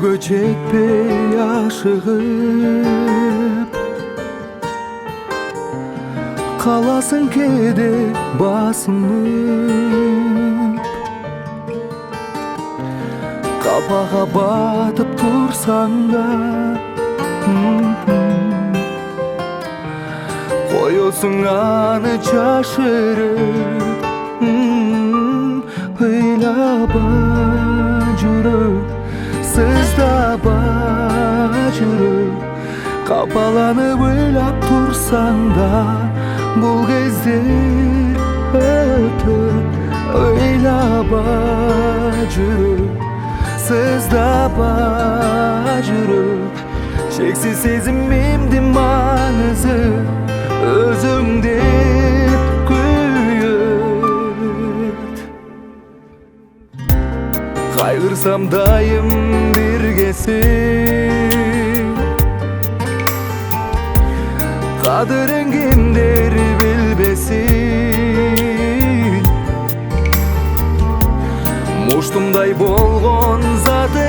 Көзгө жетпей ашыгып каласың кээде басынып, капага батып турсаң да коесуң аны жашырып. Ыйлаба жүрөк, сыздаба жүрөк, капаланып ыйлап турсаң да бул кездер өтөт. Ыйлаба жүрөк, сыздаба жүрөк, чексиз сезимимдин маңызы өзүң деп күйөт. Кайгырсам дайым биргесиң, кадырың кимдер билбесин. Муштумдай болгон заты